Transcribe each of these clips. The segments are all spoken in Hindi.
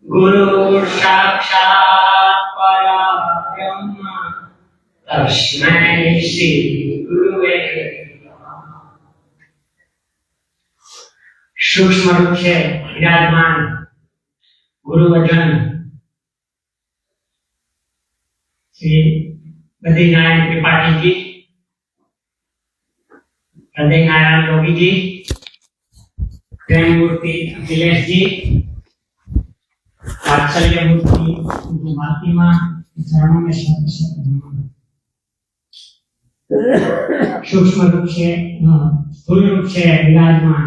गुरु साक्षात् परब्रह्म तस्मै श्री गुरुवे नमः। सूक्ष्म रूप से विराजमान गुरुवचन श्री बद्रीनारायण त्रिपाठी जी, हृदय नारायण योगी जी, प्रेम मूर्ति अखिलेश जी, वात्सल्य मूर्ति मालती माँ, चरणों में सूक्ष्म रूप से स्थूल रूप से विराजमान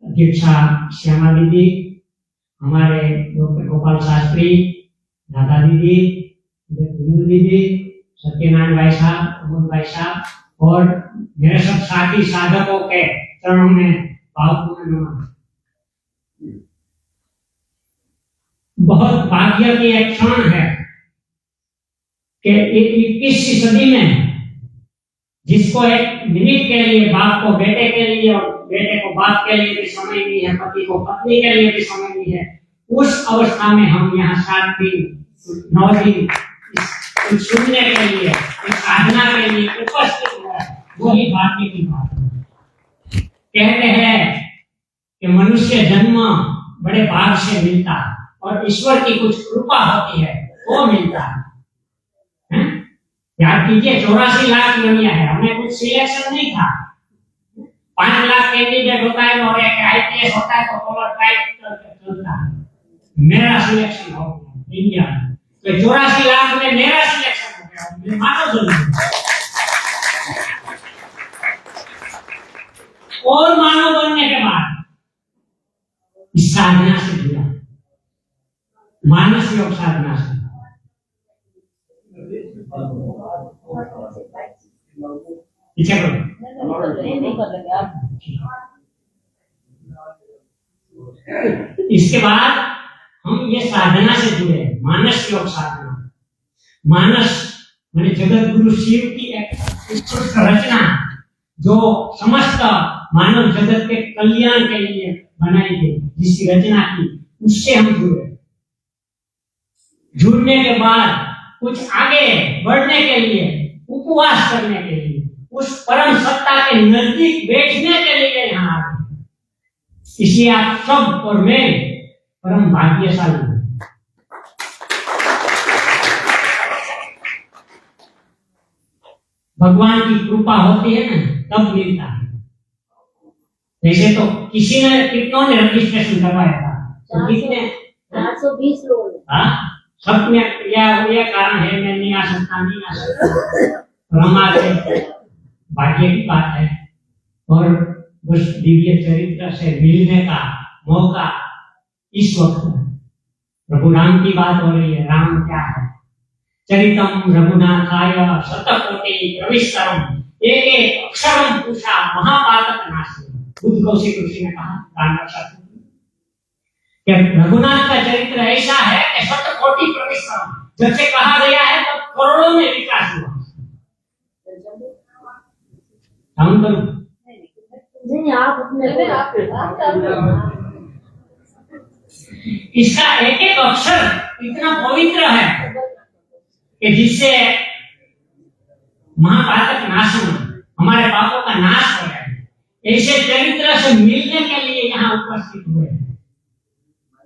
अध्यक्षा श्यामा दीदी, हमारे डॉक्टर गोपाल शास्त्री, दादा दीदी, दीदी, सत्यनारायण भाई साहब, अमोद भाई साहब और मेरे सब साथी साधकों के चरणों में भावपूर्ण नमन। बहुत भाग्य की एक क्षण है कि 21वीं सदी में जिसको एक मिनट के लिए बाप को बेटे के लिए और बेटे को बाप के लिए भी समय नहीं है, पति को पत्नी के लिए भी समय नहीं है, उस अवस्था में हम यहाँ 7 दिन 9 दिन सुनने के लिए, साधना के लिए उपस्थित हुए, वही भाग्य की बात है। कहते हैं कि मनुष्य जन्म बड़े भाग से मिलता और ईश्वर की कुछ कृपा होती है वो मिलता है। याद कीजिए 84 लाख दुनिया है, हमें कुछ सिलेक्शन नहीं था। 5 लाख कैंडिडेट होता है और एक आईपीएस होता है तो कॉलर टाइप चलता है। मेरा सिलेक्शन हो गया इंडिया में, तो 84 लाख में मेरा सिलेक्शन हो गया। मैं मानो जरूर और मानव बनने के बाद इस साधना से जुड़ा, मानस योग साधना से। इसके बाद हम ये साधना से जुड़े, मानस योग साधना। मानस माने जगत गुरु शिव की एक उत्कृष्ट रचना जो समस्त मानव जगत के कल्याण के लिए बनाई गई, जिसकी रचना की, उससे हम जुड़े। जुड़ने के बाद कुछ आगे बढ़ने के लिए, उपवास करने के लिए, उस परम सत्ता के नजदीक बैठने के लिए यहाँ आ गए। इसलिए आप सब और मैं परम भाग्यशाली हूं। भगवान की कृपा होती है ना, तब मिलता है। जैसे तो किसी ने, कितनों ने रजिस्ट्रेशन करवाया था, तो कितने 420 लोग। हाँ, सब में ये कारण है मैं नहीं आ सकता। हमारे भाग्य की बात है और उस दिव्य चरित्र से मिलने का मौका इस वक्त है। प्रभु राम की बात हो रही है। राम क्या है? चरितम रघुनाथाय शतकोटि प्रविष्टरम एक एक अक्षरम पूषा महापातक नाशी। बुद्ध कौशिक ऋषि ने कहा कि रघुनाथ का चरित्र ऐसा है कि शतकोटि प्रविष्टरम, जब से कहा गया है तब करोड़ों में विकास हुआ। हम तो नहीं, आप अपने इसका एक एक अक्षर इतना पवित्र है कि जिससे महापातक नाशम, हमारे पापों का नाश हो जाए। ऐसे चरित्र से मिलने के लिए यहाँ उपस्थित हुए।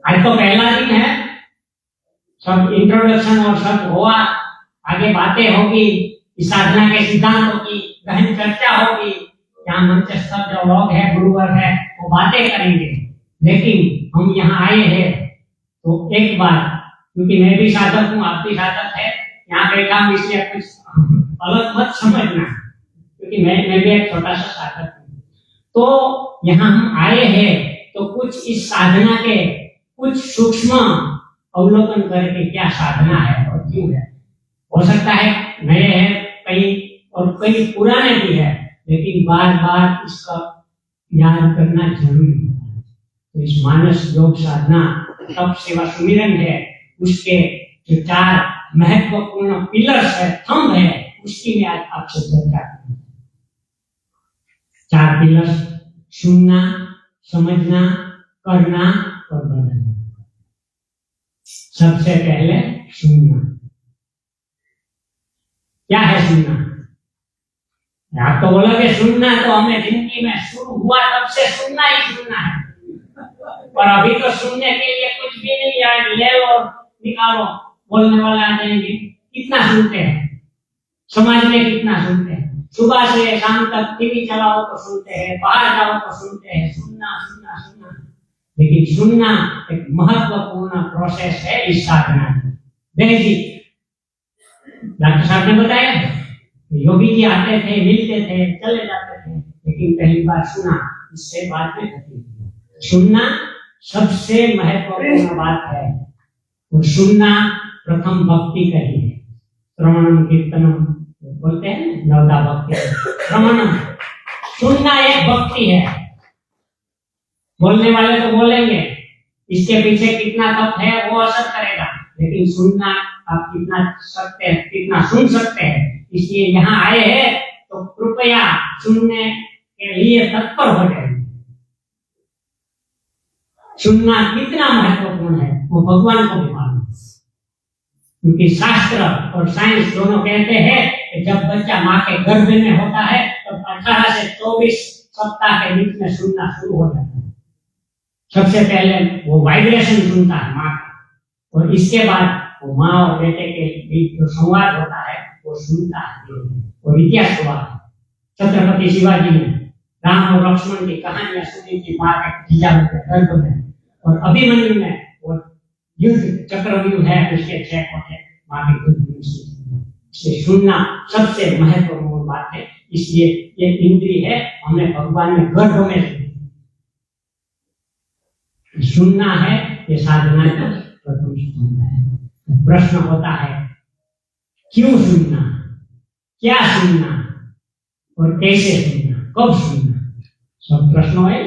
आज तो पहला दिन है, सब इंट्रोडक्शन और सब हुआ, आगे बातें होगी, इस साधना के सिद्धांत होगी, गहन चर्चा होगी। यहाँ मंचस्थ जो लोग हैं, गुरुवर है, वो बातें करेंगे। लेकिन हम यहाँ आए हैं तो एक बार, क्योंकि मैं भी साधक हूँ, आप भी साधक है, यहाँ बैठा हूँ, इसलिए कुछ अलग मत समझना, क्योंकि मैं भी एक छोटा सा साधक हूँ। तो यहाँ हम आए हैं तो कुछ इस साधना के कुछ सूक्ष्म अवलोकन करके क्या साधना है और क्यों है। हो सकता है नए हैं कई और कई पुराने भी है, लेकिन बार बार इसका याद करना जरूरी होता है। तो इस मानस योग साधना तप सेवा सुमिरन है, उसके जो 4 महत्वपूर्ण पिलर्स है, थंब है, उसकी मैं आज आपसे चर्चा करूंगा। 4 पिलर्स: सुनना, समझना, करना और बदलना। सबसे पहले सुनना। क्या है सुनना? आप तो बोलोगे सुनना तो हमें जिंदगी में शुरू हुआ तब से सुनना ही सुनना है, पर अभी तो सुनने के लिए कुछ भी नहीं है। ले लो निकालो, बोलने वाले आ जाएंगे। कितना सुनते हैं समाज में, कितना सुनते हैं? सुबह से शाम तक टीवी चलाओ तो सुनते हैं, बाहर जाओ तो सुनते हैं, सुनना सुनना सुनना। लेकिन सुनना एक महत्वपूर्ण प्रोसेस है इस साधना में। बेसिक डॉक्टर साहब ने बताया, योगी जी आते थे, मिलते थे, चले जाते थे, लेकिन पहली बार सुना, इससे बाद में होती। सुनना सबसे महत्वपूर्ण बात है, और सुनना प्रथम भक्ति कही है। श्रवणम कीर्तनम बोलते हैं, नवदा भक्ति। श्रवणम सुनना एक भक्ति है। बोलने वाले तो बोलेंगे, इसके पीछे कितना तप है वो असर करेगा, लेकिन सुनना आप कितना सकते हैं, कितना सुन सकते हैं। इसलिए यहाँ आए हैं तो कृपया सुनने के लिए तत्पर हो जाए। सुनना कितना महत्वपूर्ण है वो भगवान को भी मालूम, क्योंकि शास्त्र और साइंस दोनों कहते हैं कि जब बच्चा माँ के गर्भ में होता है तब 18 से 24 सप्ताह के बीच में सुनना शुरू हो जाता है। सबसे पहले वो वाइब्रेशन सुनता है माँ का, और इसके बाद वो माँ और बेटे के बीच जो संवाद होता है वो सुनता है। और इतिहास हुआ है, छत्रपति शिवाजी ने राम और लक्ष्मण की कहानियां सुनी थी माँ के जिजाऊ के गर्भ में, और अभिमन्यु ने वो युद्ध चक्रव्यूह है उसके 6 कोठे माँ के गर्भ में सुनी। इसलिए सुनना सबसे महत्वपूर्ण बात है। इसलिए ये इंद्रिय है, हमने भगवान ने गर्भ में सुनना है। ये साधना का प्रथम स्तंभ है। प्रश्न होता है क्यों सुनना, क्या सुनना और कैसे सुनना, कब सुनना, सब प्रश्न है।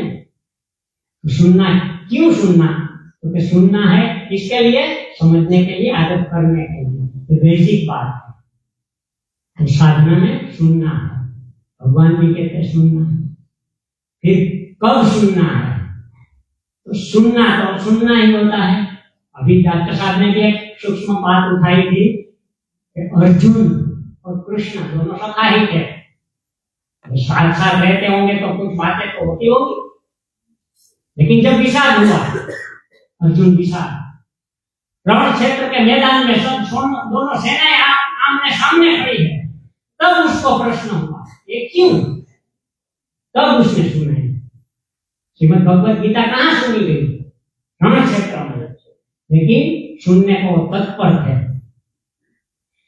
तो सुनना क्यों सुनना, क्योंकि तो सुनना है किसके लिए? समझने के लिए, आदत करने के लिए। तो बेसिक बात है। तो साधना में सुनना है, भगवान भी कहते हैं सुनना है। फिर कब सुनना है? तो सुनना तो सुनना ही होता है। अभी डॉक्टर साहब ने भी एक सूक्ष्म बात उठाई थी कि अर्जुन और कृष्ण दोनों सखा ही थे, तो साथ साथ रहते होंगे तो कुछ बातें तो होती होगी। लेकिन जब विषाद हुआ, अर्जुन विषाद, रण क्षेत्र के मैदान में सब दोनों सेनाएं आमने सामने खड़ी है, तब उसको प्रश्न हुआ ये क्यों? तब उसने सुना। श्रीमद् भगवत गीता कहाँ सुनी गई? रण क्षेत्र में। लेकिन सुनने को तत्पर थे।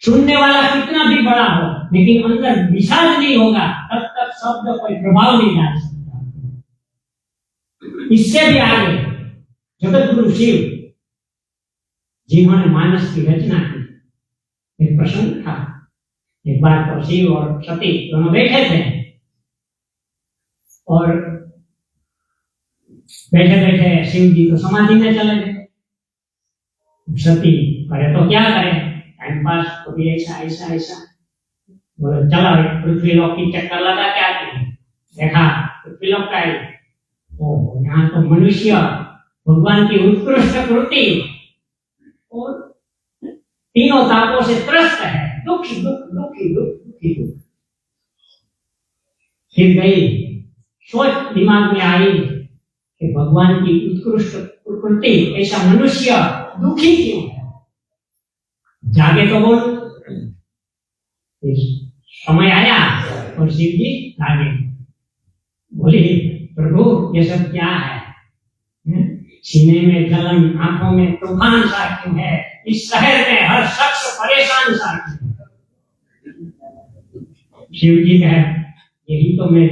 सुनने वाला कितना भी बड़ा हो, लेकिन अंदर विषाद नहीं होगा तब तक शब्द कोई प्रभाव नहीं डाल सकता। इससे भी आगे जगत गुरु शिव जिन्होंने मानस की रचना की, एक प्रसंग था। एक बार तो शिव और सती दोनों बैठे थे, और बैठे बैठे शिव जी तो समाधि में चले गए। सती करे तो क्या करे, टाइम पास कभी ऐसा ऐसा ऐसा बोले चला पृथ्वी लोक की चक्कर लगा के आते हैं। देखा पृथ्वी लोक का है, ओ यहाँ तो मनुष्य भगवान की उत्कृष्ट कृति और तीनों तापों से त्रस्त है, दुखी दुख दुखी दुख दुखी दुख। फिर गई सोच दिमाग में आई कि भगवान की उत्कृष्ट प्रकृति, ऐसा मनुष्य दुखी क्यों है? जागे तो बोल। समय आया और शिव जी जागे, बोले प्रभु ये सब क्या है? सीने में जलन, आंखों में तूफान सा क्यों है? इस शहर में हर शख्स परेशान सा क्यों है? शिव जी कहे यही तो मैं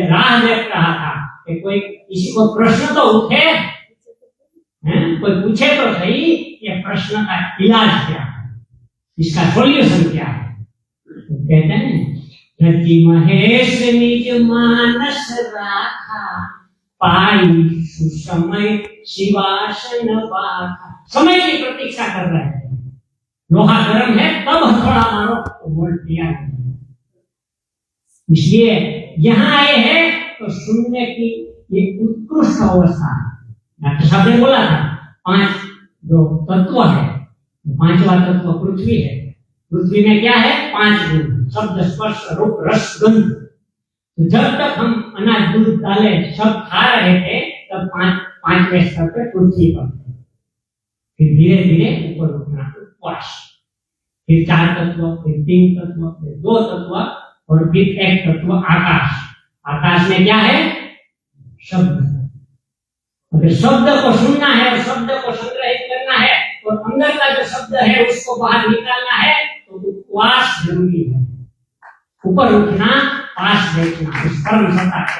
राह देख रहा था कि कोई किसी को प्रश्न तो उठे, कोई पूछे तो सही ये प्रश्न का इलाज क्या है, इसका सॉल्यूशन क्या है। तो कहते हैं रति महेश निज मानस राखा, पाई सुसमय शिवासन बाखा। समय की प्रतीक्षा कर रहे हैं, लोहा गर्म है तब हथौड़ा मारो तो बोल दिया। इसलिए यहाँ आए हैं तो सुनने की ये उत्कृष्ट अवस्था है। डॉक्टर साहब ने बोला था 5 जो तत्व है, 5वां तत्व पृथ्वी है। पृथ्वी में क्या है? 5 गुण, शब्द, स्पर्श, रूप, रस, गंध। तो जब तक हम अनाज, दूध, दालें सब खा रहे थे तब 5वें स्तर पे पृथ्वी पर थे। फिर धीरे धीरे ऊपर उठना, उपवास, फिर 4 तत्व, फिर 3 तत्व, फिर 2 तत्व और फिर 1 तत्व आकाश। आकाश में क्या है? शब्द। अगर शब्द को सुनना है और शब्द को संग्रहित करना है और अंदर का जो शब्द है उसको बाहर निकालना है तो उपवास जरूरी है। ऊपर उठना, पास बैठना, उस परम सत्ता को।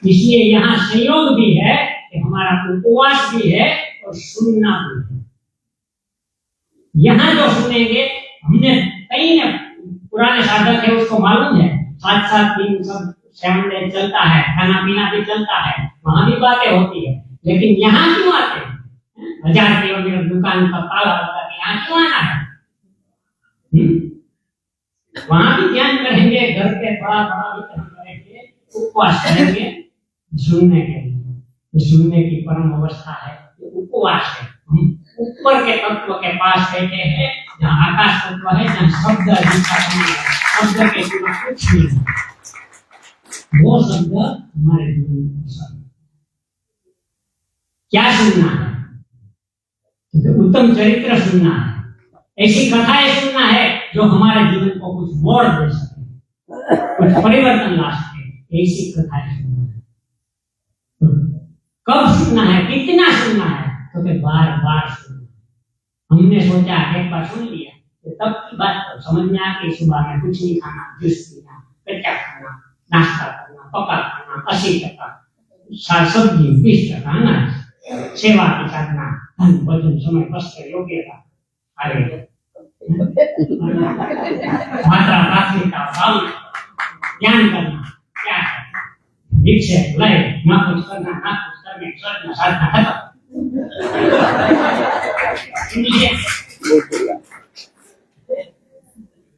इसलिए यहाँ संयोग भी है कि हमारा उपवास भी है और सुनना भी है। यहाँ जो सुनेंगे, हमने कई पुराने साधक है उसको मालूम है, 7-7 दिन सब 7 डे चलता है, खाना पीना भी चलता है, वहां भी बातें होती है, लेकिन यहाँ क्यों आते हैं? 1000 किलोमीटर दुकान का ताला लगा के यहाँ क्यों आना है? वहां भी ध्यान करेंगे, घर पे थोड़ा थोड़ा भी ध्यान करेंगे, उपवास करेंगे सुनने के लिए। सुनने की परम अवस्था है उपवास है। हम ऊपर के तत्व के पास बैठे हैं, जहाँ आकाश तत्व है, जहाँ शब्द शब्द के सिवा कुछ नहीं है। वो शब्द हमारे जीवन में क्या सुनना है? तो उत्तम चरित्र सुनना है, ऐसी कथाएं सुनना है जो हमारे जीवन को कुछ मोड़ दे सके, कुछ परिवर्तन ला सके, ऐसी कथाएं सुनना है। कब सुनना है? कितना सुनना है? तो बार बार सुनना। हमने सोचा एक बार सुन लिया तो तब की बात तो समझ में आ गई। सुबह में कुछ नहीं खाना, जूस पीना, कच्चा खाना, नाश्ता करना, पका खाना, 80% सब्जी, 20% अनाज, सेवा की साधना, धन, भजन, समय, वस्त्र, योग्यता, अरे मात्रा, प्राथमिकता, भावना, ज्ञान करना, क्या है? विक्षेप, लय, ना कुछ करना, ना कुछ करने, साधना, साधना खत्म।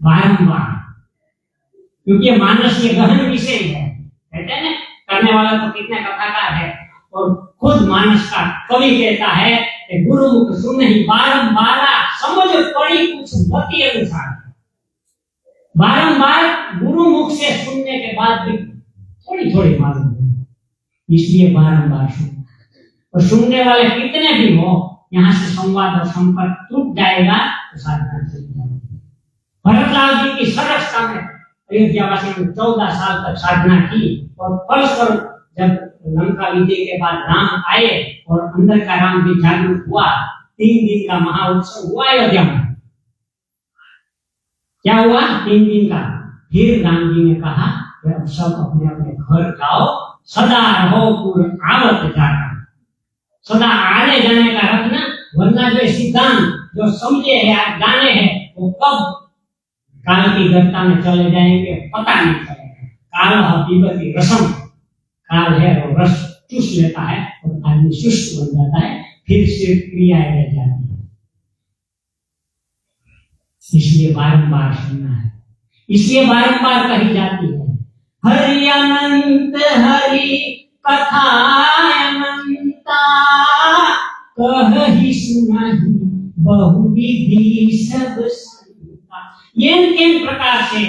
बारंबार, क्योंकि मानस ये गहन विषय है, कहते हैं ना, करने वाला तो कितने कथाकार है, और खुद मानस का कवि कहता है कि गुरुमुख सुन ही बारंबार समझ पड़ी कुछ मति अनुसार। बारंबार गुरुमुख से सुनने के बाद भी थोड़ी थोड़ी मालूम है, इसलिए बारंबार सुनना। और सुनने वाले कितने भी हो, यहाँ से संवाद और संपर्क टूट जाएगा तो साधना टूट जाएगी। भरतलाल जी की सरसता में अयोध्यावासी ने 14 साल तक साधना की और फलस्वरूप जब लंका विजय के बाद राम आए और अंदर का राम भी जागरूक हुआ, 3 दिन का महाउत्सव हुआ अयोध्या में। क्या हुआ? 3 दिन का। फिर राम जी ने कहा अब सब अपने अपने घर जाओ, सदा रहो पुर आवत जाता, सदा आने जाने का रखना, वरना जो सिद्धांत जो समझे है, जाने हैं, वो कब काल की गत्ता में चले जाएंगे पता नहीं चलेगा। काल विपत्ति रसम, काल है वो रस चूस लेता है और आदमी शुष्क बन जाता है, फिर सिर्फ क्रियाएं रह जाती है। इसलिए बारंबार सुनना है, इसलिए बारंबार कही जाती है हरि अनंत हरि कथा अनंता, कहि सुनाहि बहुविधि सब संता। ये किन प्रकार से,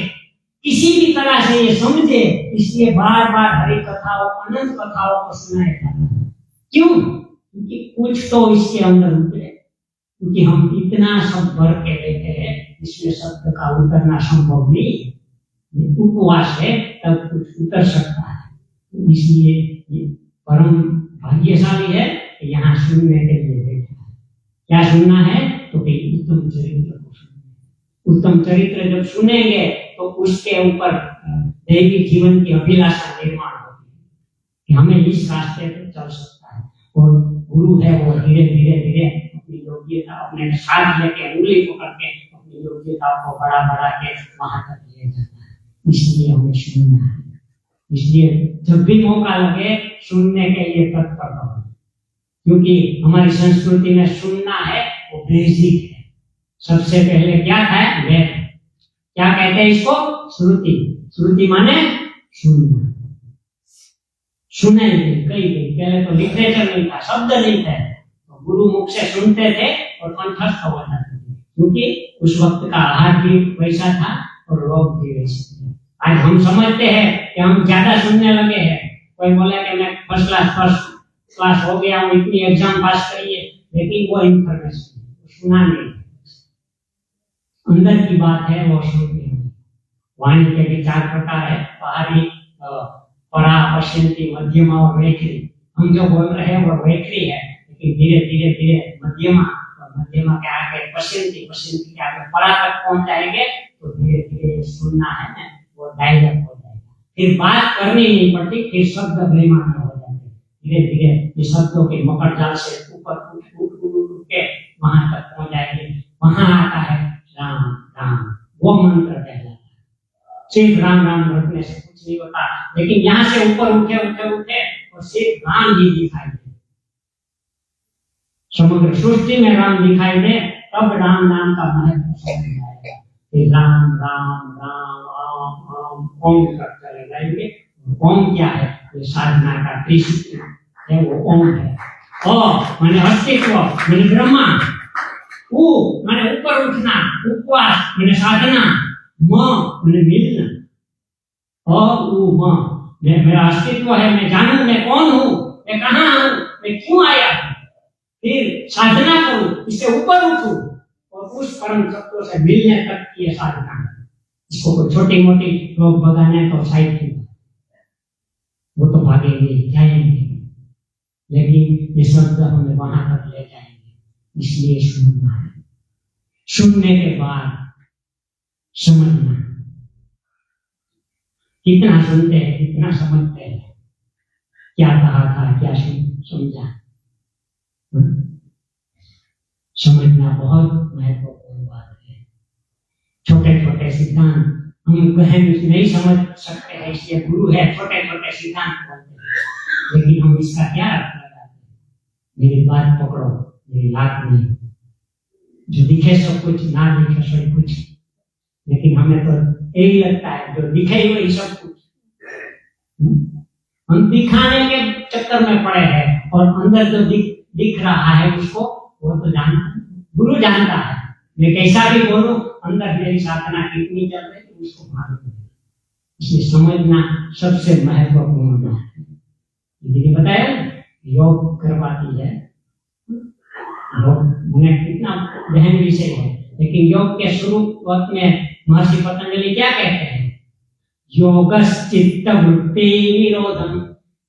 किसी भी तरह से ये समझे, इसलिए बार बार हरि कथाओं, अनंत कथाओं को सुनाया जाता है। क्यों? क्योंकि कुछ तो इसके अंदर उतरे, क्योंकि हम इतना सब भर के लेते हैं, इसमें शब्द का उतरना संभव नहीं। उपवास है तब कुछ उतर सकता है, इसलिए ये परम भाग्यशाली है कि यहाँ सुनने के लिए बैठा है। क्या सुनना है? तो उत्तम चरित्र को सुनना। उत्तम चरित्र जब सुनेंगे तो उसके ऊपर दैविक जीवन की अभिलाषा निर्माण होती है कि हमें इस रास्ते पर चल सकता है। और गुरु है वो धीरे धीरे धीरे अपनी योग्यता, अपने साथ लेके, उंगली पकड़ के अपनी योग्यता को बढ़ा बढ़ा के वहां तक ले जाता है। इसलिए हमें सुनना है। इसलिए जब भी मौका लगे सुनने के लिए तत्पर रहो, क्योंकि हमारी संस्कृति में सुनना है वो बेसिक है। सबसे पहले क्या था? वेद। क्या कहते हैं इसको? श्रुति। श्रुति माने सुनना। सुनाई गई, कही गई। पहले तो लिटरेचर नहीं था, शब्द नहीं थे, तो गुरु मुख से सुनते थे और कंठस्थ हो जाते थे, क्योंकि उस वक्त का आहार भी वैसा था और लोग भी वैसे थे। आज हम समझते हैं कि हम ज्यादा सुनने लगे हैं। कोई बोले कि मैं फर्स्ट क्लास हो गया हूँ, इतनी एग्जाम पास करी है, लेकिन वो इंफॉर्मेशन सुना नहीं, अंदर की बात है वो सुनते हैं। वाणी के भी 4 प्रकार है, पहाड़ी, परा, पश्चिमी, मध्यमा और वैखरी। हम जो बोल रहे हैं वो वैखरी है, लेकिन धीरे धीरे धीरे मध्यमा, और मध्यमा के आगे पश्चिमी, पश्चिमी के आगे परा तक पहुंच जाएंगे तो धीरे धीरे सुनना है ना, वो डायलॉग हो जाएगा। फिर बात करनी नहीं पड़ती, फिर शब्द बेईमान हो जाते, धीरे धीरे ये शब्दों के मकर जाल से ऊपर उठ के वहां तक पहुंच जाएंगे। वहां आता है राम राम, वो मंत्र कहलाता है। सिर्फ राम राम रटने से कुछ नहीं होता, लेकिन यहाँ से ऊपर उठे उठे उठे और सिर्फ राम ही दिखाई दे, समग्र सृष्टि में राम दिखाई दे, तब राम नाम का महत्व समझ आएगा। राम राम राम राम राम ओम करते रह जाएंगे। ओम क्या है? ये साधना का त्रिसूत्र है, वो ओम है। ओ माने अस्तित्व, माने ब्रह्मा। ऊ माने ऊपर उठना, उपवास माने साधना। म माने मिलना। मेरा अस्तित्व है, मैं जानूं मैं कौन हूँ, मैं कहाँ हूँ, मैं क्यों आया, फिर साधना करूं, इससे ऊपर उठूं और उस परम तत्व से मिलने तक की साधना। इसको कोई छोटी मोटी रोग भगाने तो साइड की, वो तो भागेंगे जाएंगे, लेकिन ये शब्द हमें वहां तक ले जाएंगे। इसलिए सुनना है, सुनने के बाद समझना। कितना सुनते हैं, कितना समझते हैं, क्या कहा था, क्या समझा। समझना बहुत महत्वपूर्ण बात है। छोटे छोटे सिद्धांत हम गहन नहीं समझ सकते हैं, इसलिए गुरु है, छोटे छोटे सिद्धांत बोलते हैं, लेकिन हम इसका क्या अर्थ लगाते हैं? मेरी बात पकड़ो, मेरी लात नहीं। जो दिखे सब कुछ, ना दिखे सब कुछ, लेकिन हमें तो यही लगता है जो दिखे वही सब कुछ। हम दिखाने के चक्कर में पड़े हैं, और अंदर जो दिख रहा है उसको वो तो जानता, गुरु जानता है। मैं कैसा भी बोलूं, अंदर मेरी साधना कितनी चल रही है उसको मालूम है। इसलिए समझना सबसे महत्वपूर्ण बात है। दीदी बताया योग करवाती है, मैंने कितना गहन विषय है, लेकिन योग के शुरुआत में महर्षि पतंजलि क्या कहते हैं? योगश्चित्त वृत्ति निरोधम।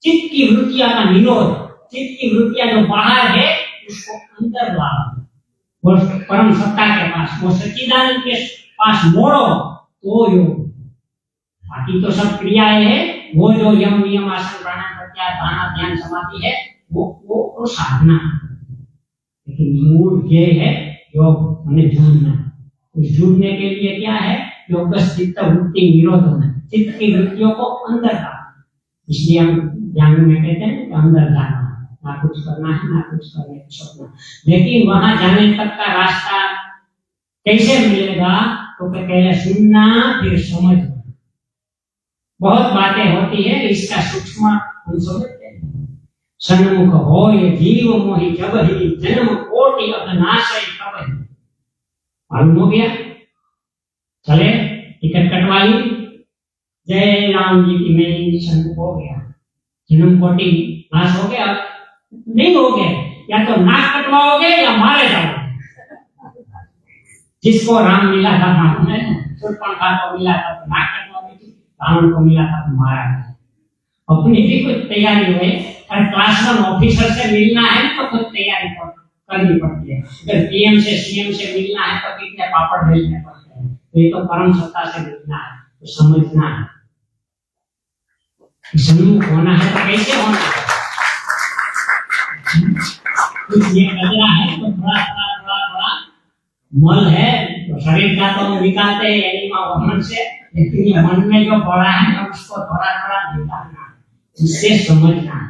चित्त की वृत्तियां का निरोध, चित्त की वृत्तियां जो बाहर है उसको अंदर लाओ, वो परम सत्ता के पास, वो सच्चिदानंद के पास मोड़ो, तो योग। बाकी तो सब क्रियाएं है, वो जो यम नियम आसन प्राणायाम प्रत्याहार धारणा ध्यान समाधि है, वो साधना। लेकिन मूल ये है योग में जुड़ना। उस जुड़ने के लिए क्या है? योग चित्त वृत्ति निरोध होना, चित्त की वृत्तियों को अंदर लाना। इसलिए हम ज्ञान में कहते हैं कि अंदर जाना, ना कुछ करना है, ना कुछ करने की सोचना। लेकिन वहां जाने तक का रास्ता कैसे मिलेगा? तो पहले सुनना, फिर समझना। बहुत बातें होती है, इसका सूक्ष्म हम समझते हैं। सन्मुख हो ये जीव मोहि जब ही जन्म कोटि अघनाशय तब ही। मालूम हो गया? चले टिकट कटवा ली, जय राम जी की मैं सन्मुख हो गया, जन्म कोटि नाश हो गया। नहीं हो गए, या तो नाक कटवाओगे या मारे जाओगे। जिसको राम मिला था मालूम है, शूर्पणखा को मिला था तो नाक कटवानी थी, रावण को मिला था तो मारा गया। अपनी भी कुछ तैयारी हुई, और क्लास 1 ऑफिसर से मिलना है तो कुछ तैयारी करनी पड़ती है। अगर पीएम से सीएम से मिलना है तो कितने पापड़ बेलने पड़ते हैं। ये तो परम सत्ता से मिलना है, तो समझना है, सन्मुख होना है तो कैसे होना है। कुछ ये कचरा है तो थोड़ा मल है तो शरीर का तो निकालते हैं एनिमा वमन से, लेकिन ये मन में जो पड़ा है उसको थोड़ा निकालना है। इससे समझना है,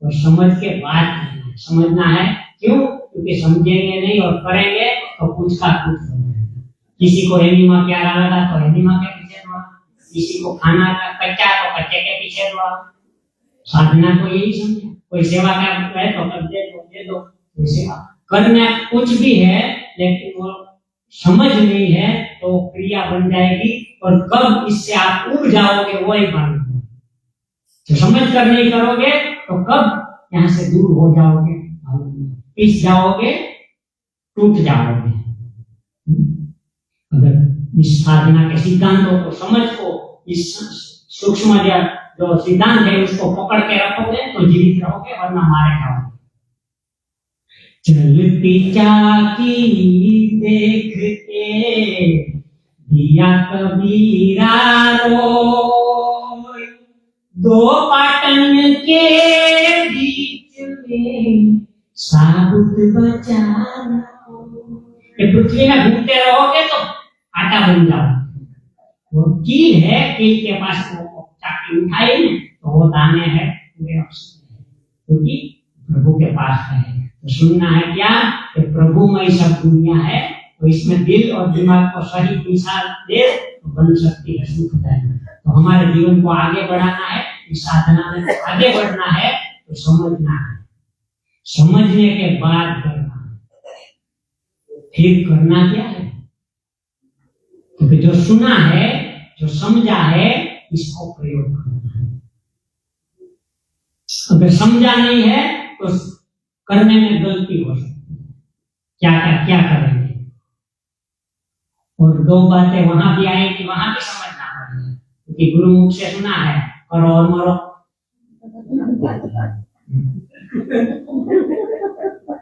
और समझ के बाद समझना है। क्यों? क्योंकि समझेंगे नहीं और करेंगे तो कुछ का कुछ हो जाएगा। किसी को एनिमा प्यारा लगा तो एनिमा के पीछे दौड़ा, किसी को खाना का कच्चा तो कच्चे के पीछे दौड़ा। साधना को यही समझा। कोई सेवा का है तो कर दे दो सेवा करना कुछ भी है, लेकिन वो समझ नहीं है तो क्रिया बन जाएगी, और कब इससे आप उड़ जाओगे वो ही मालूम है। तो समझ कर नहीं करोगे तो कब यहाँ से दूर हो जाओगे मालूम नहीं, पिस जाओगे, टूट जाओगे। अगर इस साधना के सिद्धांतों को समझ को, इस सूक्ष्म जो सिद्धांत है उसको पकड़ के रखोगे तो जीवित रहोगे, वरना मारे जाओगे। चलती चाकी देख के दिया कबीरा रोय, दो पाटन के बीच में साबुत बचाना। ये पृथ्वी में घूमते रहोगे तो आटा बन जाओगे। वो कील है, कील के पास वो चाकी उठाई तो वो दाने है पूरे अक्षर, क्योंकि प्रभु के पास है। तो सुनना है क्या कि प्रभुमय सब दुनिया है, तो इसमें दिल और दिमाग को सही दिशा दे तो बन सकती है सुखदायी। तो हमारे जीवन को आगे बढ़ाना है, इस साधना में आगे बढ़ना है तो समझना है, समझने के बाद करना है। फिर करना क्या है? क्योंकि जो सुना है, जो समझा है, इसको प्रयोग करना है। अगर समझा नहीं है तो करने में गलती हो सकती है। क्या करेंगे? और दो बातें वहां भी आएगी, वहां भी समझना पड़ेगा, क्योंकि गुरुमुख से सुना है करो और मरो।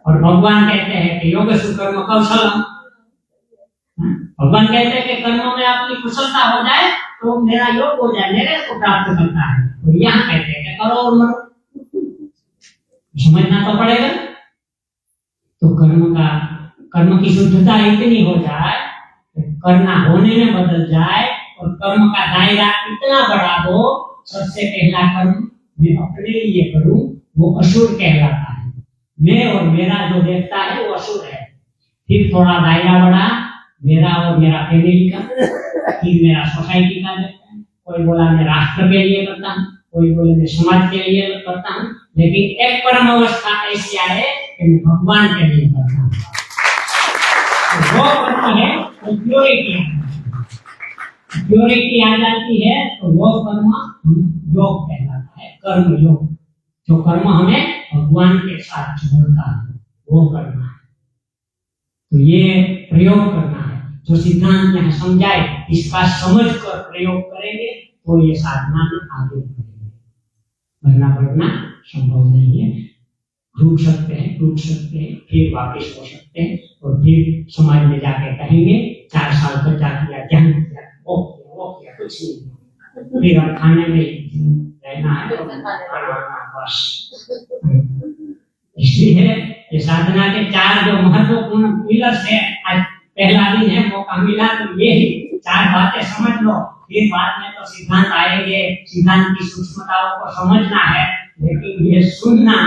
और भगवान कहते हैं कि योग सुकर्म कौशलम। भगवान कहते हैं कि कर्मों में आपकी कुशलता हो जाए तो मेरा योग हो जाए, मेरे को प्राप्त करता है। तो यहाँ कहते हैं कि करो और मरो, समझना तो पड़ेगा। तो कर्म की शुद्धता इतनी हो जाए, करना होने में बदल जाए, और कर्म का दायरा इतना बढ़ा दो, सबसे पहला कर्म मैं अपने लिए करूं, वो असुर कहलाता है। मैं और मेरा जो देखता है वो असुर है। फिर थोड़ा दायरा बढ़ा, मेरा और मेरा फैमिली का, फिर मेरा सोसाइटी का देखता है। कोई बोला मैं राष्ट्र के लिए करता हूँ, कोई बोले मैं समाज के लिए करता हूँ, लेकिन एक परम अवस्था ऐसी आए कि मैं भगवान के लिए करता हूँ। तो वो कर्म है तो प्योरिटी आ जाती है, तो वो कर्म योग कहलाता है, कर्म योग। जो कर्म हमें भगवान के साथ जोड़ता है वो करना है। तो ये प्रयोग करना है, जो सिद्धांत में समझाए इसका समझ कर प्रयोग करेंगे तो ये साधना में आगे बढ़ेंगे, वरना बढ़ना संभव नहीं है। रुक सकते हैं, टूट सकते हैं, फिर वापस हो सकते हैं, और फिर समाज में जाके कहेंगे 4 साल तक क्या किया, क्या नहीं किया, वो किया कुछ नहीं, फिर और खाने में रहना है तो बस। इसलिए ये साधना के 4 जो महत्वपूर्ण पिलर्स है, आज पहला दिन है, मौका मिला तो ये 4 बातें समझ लो, फिर बाद में तो सिद्धांत आएंगे, सिद्धांत की सूक्ष्मताओं को समझना है, लेकिन ये सुनना,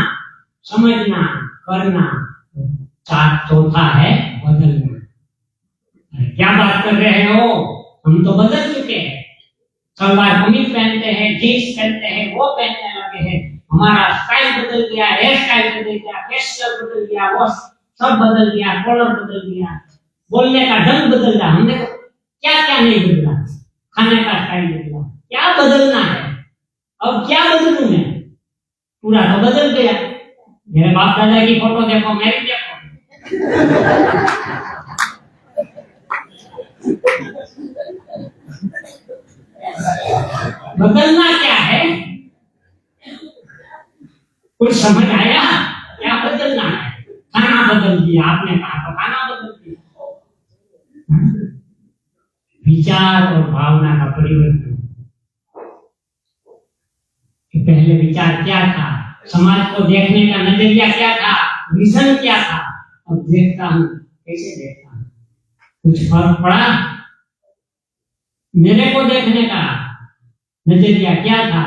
समझना, करना, चौथा है बदलना। क्या बात कर रहे हो, हम तो बदल चुके हैं। सलवार कमीज पहनते हैं, जीन्स पहनते हैं, वो पहनने लगे हैं, हमारा स्टाइल बदल गया, हेयर स्टाइल बदल गया, फेशियल बदल गया, वो सब बदल गया, कलर बदल गया, बोलने का ढंग बदल गया। हमने तो क्या क्या नहीं बदला, खाने का स्टाइल बदला, क्या बदलना है, अब क्या बदलूं मैं, पूरा तो बदल गया। मेरे बाप दादा की फोटो देखो, मेरी देखो, बदलना क्या है, कुछ समझ आया? क्या बदलना है? खाना बदल दिया, आपने कहा तो खाना बदल दिया। विचार और भावना का परिवर्तन। पहले विचार क्या था, समाज को देखने का नजरिया क्या था, विजन क्या था, अब देखता हूं, कैसे देखता हूं, कुछ फर्क पड़ा? मेरे को देखने का नजरिया क्या था,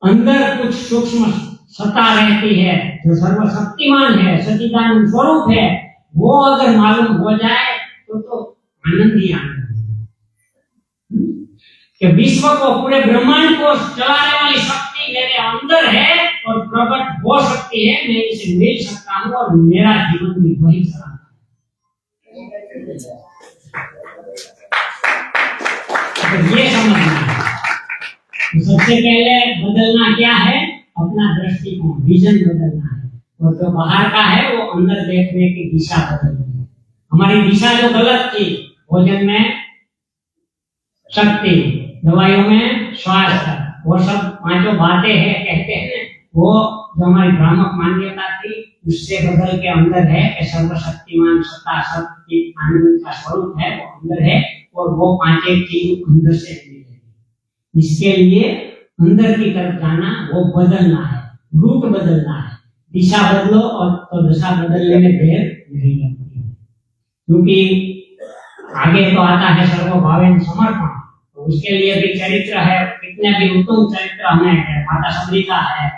अंदर कुछ सूक्ष्म सत्ता रहती है जो सर्वशक्तिमान है, सच्चिदानंद स्वरूप है, वो अगर मालूम हो जाए तो आनंद ही आनंद है। कि विश्व को, पूरे ब्रह्मांड को चलाने वाली शक्ति मेरे अंदर है और प्रकट हो सकती है, मैं इसे मिल सकता हूँ और मेरा जीवन भी वही चला। तो ये समझना है। तो सबसे पहले बदलना क्या है? अपना दृष्टिकोण, विजन बदलना है। और जो बाहर का है वो अंदर देखने की दिशा बदलनी है। हमारी दिशा जो गलत थी, भोजन में शक्ति, दवाइयों में स्वास्थ्य, वो सब पांचों बातें हैं कहते हैं, वो जो हमारी भ्रामक मान्यता थी उससे बदल के अंदर है कि सर्वशक्तिमान सत्ता शक्ति आनंद का स्वरूप है, वो अंदर है और वो पांचों चीज अंदर से मिलेगी। इसके लिए अंदर की तरफ जाना, वो बदलना है, रूट बदलना है। दिशा बदलो और तो दशा बदलने में देर नहीं लगती है। क्योंकि आगे तो आता है सर्वभावेन समर्पण, तो उसके लिए भी चरित्र है, कितने भी उत्तम चरित्र हमें है, माता सबरी का है,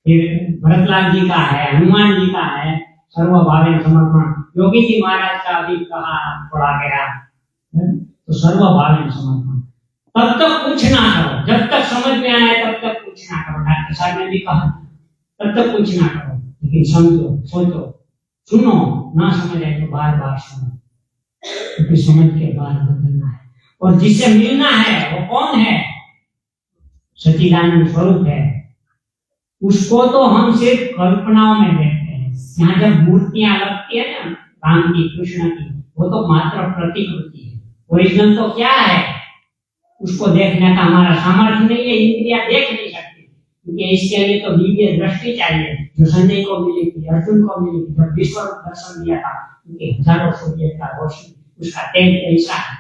फिर भरतलाल जी का है, हनुमान जी का है, सर्वभावेन समर्पण। योगी जी महाराज का भी कहा पढ़ा गया, तो सर्वभावेन समर्पण। तब तक कुछ ना करो, जब तक समझ में आए तब तक कुछ ना करो। डॉक्टर साहब ने भी कहा तब तक कुछ ना करो, लेकिन समझो, सोचो, सुनो, ना समझ आए तो बार बार सुनो, क्योंकि समझ के बाद बदलना है। और जिससे मिलना है वो कौन है? सच्चिदानंद स्वरूप है। उसको तो हम सिर्फ कल्पनाओं में देखते हैं। यहाँ जब मूर्तियां लगती है ना राम की, कृष्ण की, वो तो मात्र प्रतिकृति है। ओरिजिनल तो क्या है? उसको देखने का हमारा सामर्थ्य नहीं है, इंद्रियां देख नहीं सकती, क्योंकि इसके लिए तो दिव्य दृष्टि चाहिए, जो संजय को मिली थी, अर्जुन को मिली थी, जब विश्व दर्शन दिया था, उनके हजारों सूर्य का रोशनी, उसका तेज ऐसा है।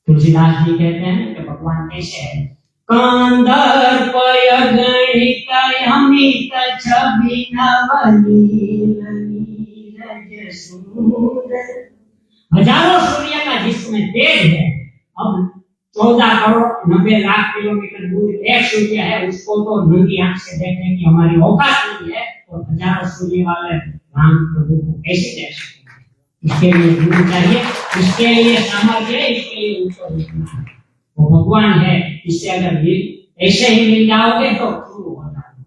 तुलसीदास जी कहते हैं कि भगवान कैसे है? कांदर्पय गणित अमित छवि नवनील नीरज सुंदर। हजारों सूर्य का जिसमें तेज है। अब 14 करोड़ 90 लाख किलोमीटर दूर एक सूर्य है, उसको तो नंगी आंख से देखने की हमारी औकात नहीं है, और हजारों सूर्य वाले राम प्रभु को कैसे देख सकते हैं? इसके लिए गुरु चाहिए, इसके लिए सामर्थ्य है, इसके लिए ऊपर उठना है। वो भगवान है, इससे अगर ऐसे ही मिल जाओगे तो शुरू हो जाओगे।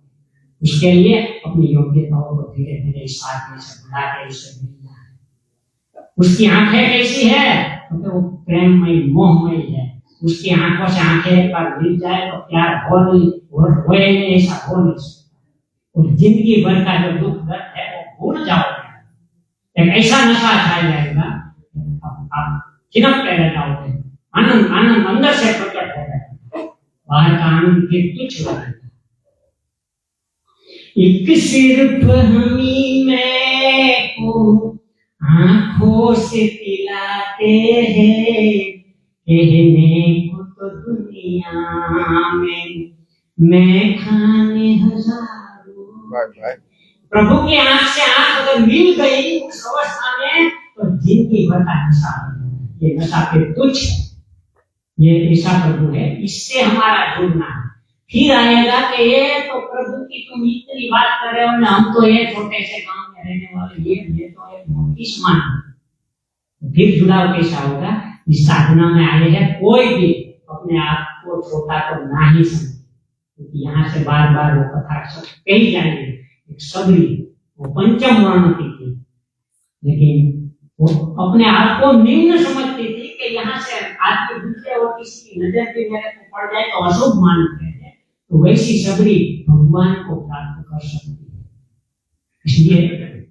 उसके लिए अपनी योग्यताओं को धीरे धीरे इस आदमी से बढ़ा के इससे मिलना है। उसकी आंखें कैसी है? तो वो प्रेममयी, मोहमयी है। उसकी आंखों से आंखें एक बार मिल जाए तो प्यार हो नहीं, ऐसा हो नहीं सकता। और जिंदगी भर का जो दुख दर्द है वो भूल जाओगे। एक ऐसा नशा छा जाएगा, आप चिनकते रह जाओगे। आनंद आनंद अंदर से प्रकट हो जाएगा, बाहर का आनंद फिर कुछ हो जाएगा। एक सिर्फ हमी में को आंखों से पिलाते हैं, कहने को तो दुनिया में मैं खाने हजारों। प्रभु की आंख से आंख अगर मिल गई उस अवस्था में तो जिंदगी भर का नशा, ये नशा फिर तुच्छ है, ये ऐसा प्रभु है, इससे हमारा जुड़ना है। फिर आएगा कि ये तो प्रभु की तुम इतनी बात कर रहे हो ना, हम तो ये छोटे से गांव में रहने वाले, ये तो एक मोटी मान। फिर जुड़ाव कैसा होगा? इस साधना में आए हैं, कोई भी अपने आप को छोटा तो ना ही समझे, क्योंकि यहाँ से बार बार वो कथा कही जाएगी। एक सबरी, वो पंचम वर्ण की थी, लेकिन वो अपने आप को निम्न समझती थी कि यहाँ से आदमी दूसरे और किसी की नजर भी मेरे को पड़ जाए तो अशुभ मानते हैं। तो वैसी सबरी भगवान को प्राप्त कर सकती है। इसलिए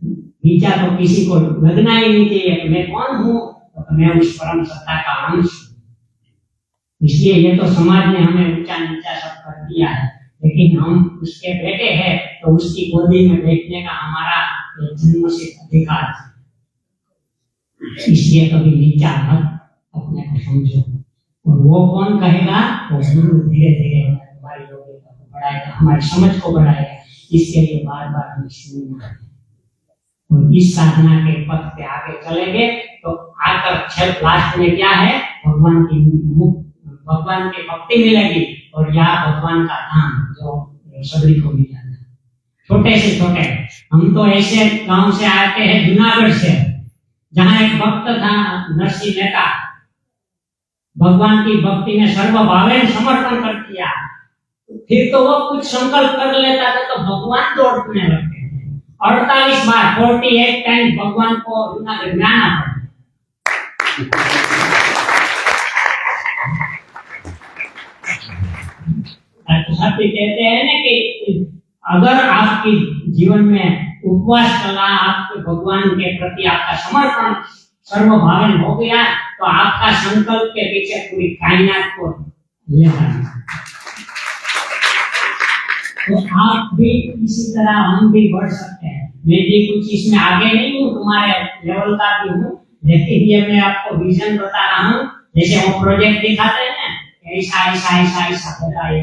नीचा तो किसी को लगना ही नहीं चाहिए कि मैं कौन हूँ, तो मैं उस परम सत्ता का अंश हूँ। इसलिए ये तो समाज ने हमें ऊंचा नीचा सब कर दिया है, लेकिन हम उसके बेटे हैं तो उसकी गोदी में बैठने का हमारा जन्म से अधिकार है। इसलिए कभी नीचा मत अपने को समझो। और वो कौन कहेगा? वो गुरु धीरे धीरे हमारी योग्यता को बढ़ाएगा, हमारी समझ को बढ़ाएगा। इसके लिए बार बार हमें सुनना है और इस साधना के पथ पे आगे चलेंगे तो आकर लास्ट में क्या है? भगवान की भक्ति मिलेगी और या भगवान का धाम जो सबरी को मिल जाता है। छोटे से छोटे हम तो ऐसे गांव से आते हैं, जूनागढ़ से, जहाँ एक भक्त था नरसिंह मेहता, भगवान की भक्ति में सर्वभावेन समर्पण कर दिया, फिर तो वो कुछ संकल्प कर लेता था तो भगवान दौड़ने लगते थे। 48 बार 48 टाइम भगवान को ज्ञाना पड़ा। साथी कहते हैं ना कि अगर आपकी जीवन में उपवास चला, आपके भगवान के प्रति आपका समर्पण सर्वभावन हो गया, तो आपका संकल्प के पीछे पूरी कायनात को ले जाना। तो आप भी इसी तरह, हम भी बढ़ सकते हैं। मैं भी कुछ इसमें आगे नहीं हूँ, तुम्हारे लेवल का भी हूँ, लेकिन ये मैं आपको विजन बता रहा हूँ। जैसे वो प्रोजेक्ट दिखाते हैं ना, ऐसा ऐसा ऐसा ऐसा होता है,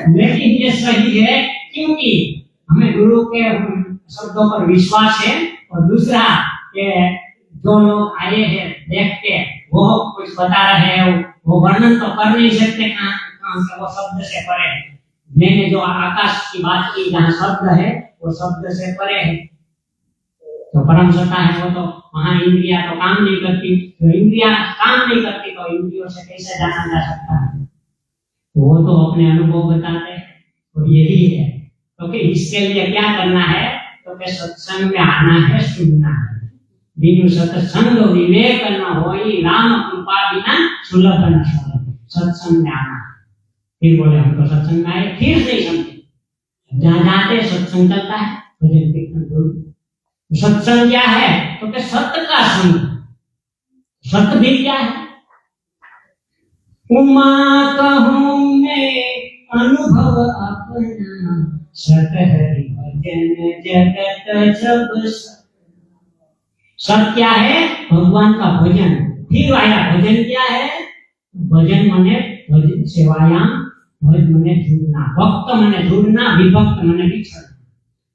लेकिन ये सही है क्योंकि हमें गुरु के शब्दों पर विश्वास है, और दूसरा कि जो लोग आए हैं देख के वो कुछ बता रहे हैं, वो वर्णन तो कर नहीं सकते कहाँ से, वो शब्द से परे है। मैंने जो आकाश की बात की, जहाँ शब्द है वो शब्द से परे है। तो परम सत्ता है वो तो वहाँ इंद्रिया तो काम नहीं करती, तो इंद्रिया काम नहीं करती तो इंद्रियों से कैसे जाना जा सकता है? वो तो अपने अनुभव बताते हैं। तो यही है, क्योंकि इसके लिए क्या करना है, तो कि सत्संग में आना है, सुनना है। बिनु सत्संग विवेक न होई, राम कृपा बिना सुलभ न सोई। सत्संग में आना। फिर बोले हम तो सत्संग में आए, फिर नहीं समझे। जहाँ जाते सत्संग चलता है, भजन कीर्तन। सत्संग क्या है, तो कि सत्य का संग। सत्य भी क्या है? उमा कहूँ मैं अनुभव अपना, सत हरि भजन जगत सब। सत्य क्या है? भगवान का भजन। फिर आया भजन क्या है? भजन मने भजन सेवायाम, भज मने जुड़ना, भक्त मने जुड़ना, विभक्त मने बिछड़ना।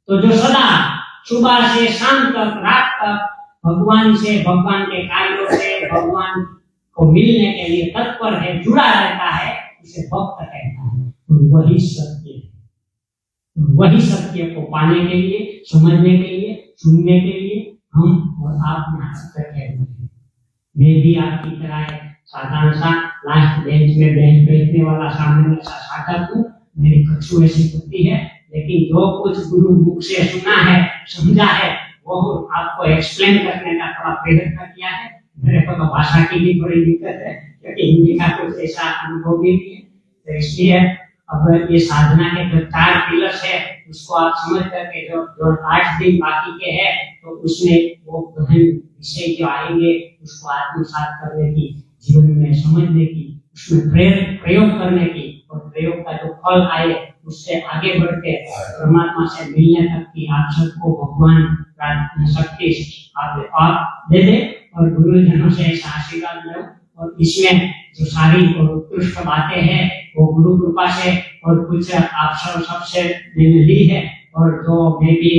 तो जो सदा सुबह से शाम तक, रात तक भगवान से, भगवान के कार्यों से, भगवान को मिलने के लिए तत्पर है, जुड़ा रहता है, उसे भक्त कहता है। वही सत्य है। वही सत्य को पाने के लिए, समझने के लिए, सुनने के लिए हम और आप यहाँ तक है। मैं भी आपकी तरह साधारण सा लास्ट बेंच में बेंच बैठने वाला सामान्य सा साधक हूँ। मेरी कछु ऐसी होती है, लेकिन जो कुछ गुरु मुख से सुना है, समझा है, वो आपको एक्सप्लेन करने का थोड़ा प्रयत्न किया है। मेरे को तो भाषा की भी थोड़ी दिक्कत है, क्योंकि हिंदी का कुछ ऐसा अनुभव भी नहीं है। तो इसलिए अब ये साधना के जो 4 पिलर्स है, उसको आप समझ करके जो 8 दिन बाकी के हैं, तो उसमें वो गहन विषय जो आएंगे उसको आत्मसात करने की, जीवन में समझने की, उसमें प्रयोग करने की, और प्रयोग का जो फल आए उससे आगे बढ़ के परमात्मा से मिलने तक की आप सबको भगवान प्रार्थना शक्ति आप दे दे, और गुरुजनों से ऐसा आशीर्वाद लो। और इसमें जो सारी उत्कृष्ट बातें हैं वो गुरु कृपा से, और कुछ आप सबसे मैंने ली है, और जो मैं भी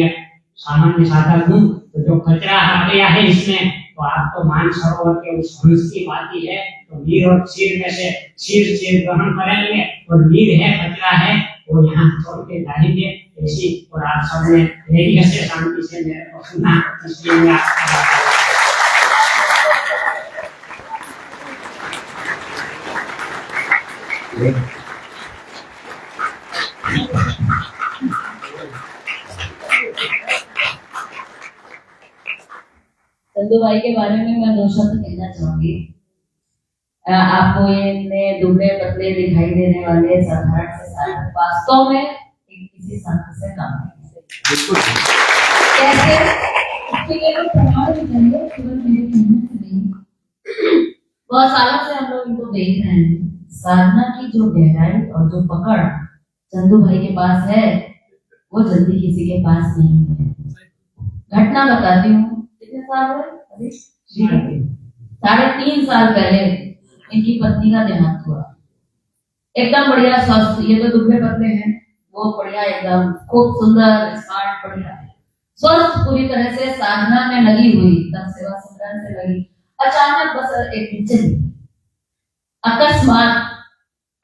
सामान्य साधक हूँ, तो जो कचरा आ गया है इसमें, तो आप तो मान सरोवर के उस हंस की बाती है, तो नीर और क्षीर में से क्षीर ग्रहण करेंगे, और नीर है, कचरा है, वो यहाँ छोड़ के जाएंगे ऐसी। और आप सबने धैर्य से, शांति से मेरे को सुना, इसलिए मैं आपका चंदू भाई के बारे में मैं 2 शब्द कहना चाहूंगी। आपको ये दुबले पतले दिखाई देने वाले साधारण से साधक वास्तव में किसी संत से काम नहीं। कैसे? इसके लिए प्रमाण भी चाहिए, केवल मेरे कहने से नहीं। बहुत सालों से हम लोग इनको देख रहे हैं। साधना की जो गहराई और जो पकड़ चंदू भाई के पास है, वो जल्दी किसी के पास नहीं है। घटना बताती हूँ। कितने साल हुए अभी? 3.5 साल पहले इनकी पत्नी का देहांत हुआ। एकदम बढ़िया स्वस्थ, ये तो दुबले पतले हैं, वो बढ़िया एकदम खूब सुंदर स्मार्ट बढ़िया स्वस्थ, पूरी तरह से साधना में लगी हुई, तब सेवा सिमरन से लगी। अचानक बस एक दिन चली, अकस्मात।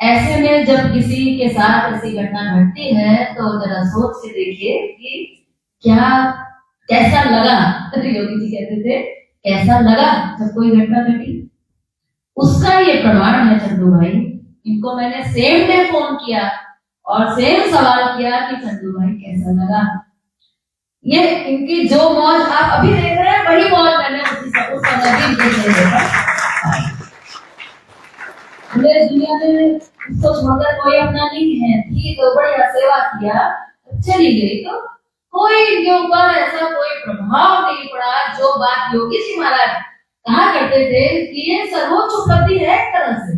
ऐसे में जब किसी के साथ ऐसी घटना घटती है तो जरा सोच के देखिए कि क्या कैसा लगा, योगी जी कहते थे कैसा लगा जब कोई घटना घटी, उसका ये प्रमाण है चंदू भाई। इनको मैंने सेम डे फोन किया और सेम सवाल किया कि चंदू भाई कैसा लगा। ये इनकी जो मौज आप अभी देख रहे हैं वही मौज मैंने उस समय भी देखा। पूरे दुनिया में इसको छोड़कर कोई अपना नहीं है, थी तो बढ़िया सेवा किया, चली गई, तो कोई इनके ऊपर ऐसा कोई प्रभाव नहीं पड़ा। जो बात योगी जी महाराज कहा करते थे कि ये सर्वोच्च उपलब्धि है एक तरह से,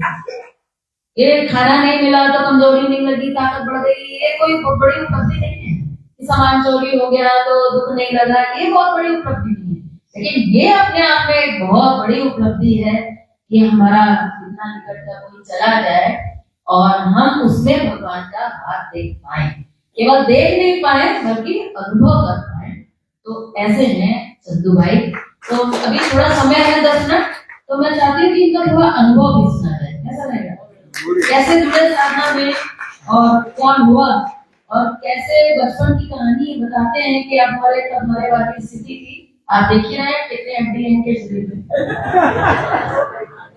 ये खाना नहीं मिला तो कमजोरी नहीं लगी, ताकत बढ़ गई, ये कोई बहुत बड़ी उपलब्धि नहीं है। सामान चोरी हो गया तो दुख नहीं लगा, ये बहुत बड़ी उपलब्धि नहीं है। लेकिन ये अपने आप में एक बहुत बड़ी उपलब्धि है कि हमारा इतना निकट का कोई चला जाए और हम उसमें भगवान का हाथ देख पाए, केवल देख नहीं पाए बल्कि अनुभव कर पाए। तो ऐसे हैं चंदू भाई। तो अभी थोड़ा समय है 10 मिनट, तो मैं चाहती हूँ कि इनका थोड़ा अनुभव भी सुना जाए, कैसा रहेगा, कैसे जुड़े साधना में और क्या हुआ और कैसे बचपन की कहानी बताते हैं कि हमारे वाली स्थिति थी। आप देखिए रहे कितने एमडीएम के शरीर में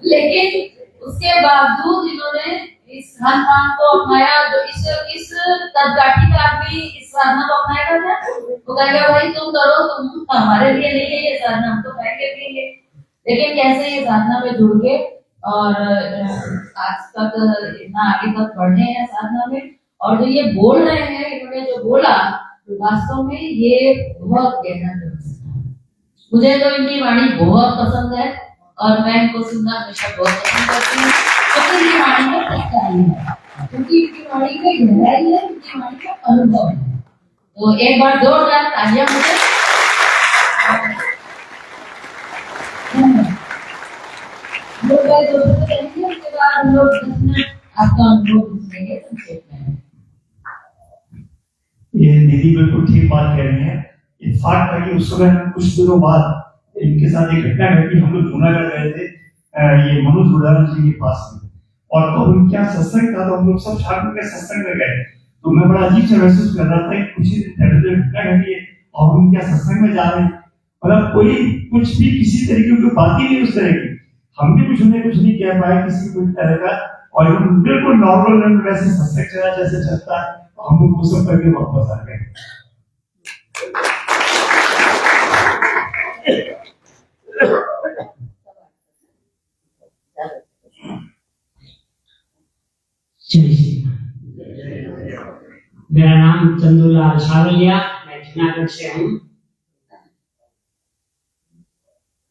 लेकिन उसके बावजूद इन्होंने इस खान पान को अपनाया। जो इस तदगाठी का आदमी इस साधना को अपनाएगा क्या, वो कहेगा भाई तुम करो, तुम हमारे लिए नहीं है ये साधना, हम तो कहेंगे भी ये। लेकिन कैसे ये साधना में जुड़ के और आज तक इतना आगे तक बढ़े हैं साधना में, और जो ये बोल रहे हैं, इन्होंने जो बोला वास्तव में ये बहुत गहरा है। मुझे तो इनकी वाणी बहुत पसंद है और मैं इनको सुनना हमेशा बहुत पसंद करती हूँ, क्योंकि इनकी वाणी में सच्चाई है, क्योंकि इनकी वाणी में गहराई है, इनकी वाणी का अनुभव है। तो एक बार जोरदार तालियां मुझे। उसके बाद हम लोग आपका अनुभव सुनेंगे संक्षेप में। ये दीदी बिल्कुल ठीक बात कह रही हैं। इत्तेफाक था कि उस समय कुछ दिनों बाद इनके साथ एक घटना घटी। हम लोग जूनागढ़ गए थे ये मनोज गुड़ाना जी के पास में, और तो उनके यहाँ सत्संग था, तो हम लोग सब शाम के सत्संग में गए। तो मैं बड़ा अजीब सा महसूस कर रहा था कि कुछ ही दिन पहले घटना घटी है और हम क्या सत्संग में जा रहे हैं, मतलब कोई कुछ भी किसी तरीके की बात ही नहीं उस तरह की। हम भी कुछ नहीं कह पाए किसी कोई तरह का, और बिल्कुल नॉर्मल वैसे सत्संग चला जैसे चलता है। हम लोग वो सब करके वापस आ गए। मेरा नाम चंदूलाल सावलिया, मैं जूनागढ़ से हूँ।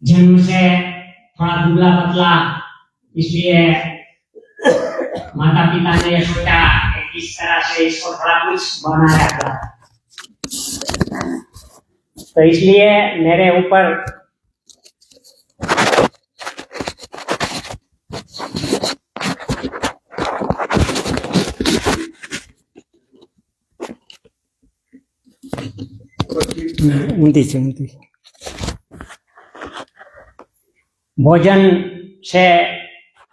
जन्म से थोड़ा दुबला पतला, इसलिए माता पिता ने ये सोचा कि किस तरह से इसको थोड़ा कुछ बनाया था, तो इसलिए मेरे ऊपर भोजन से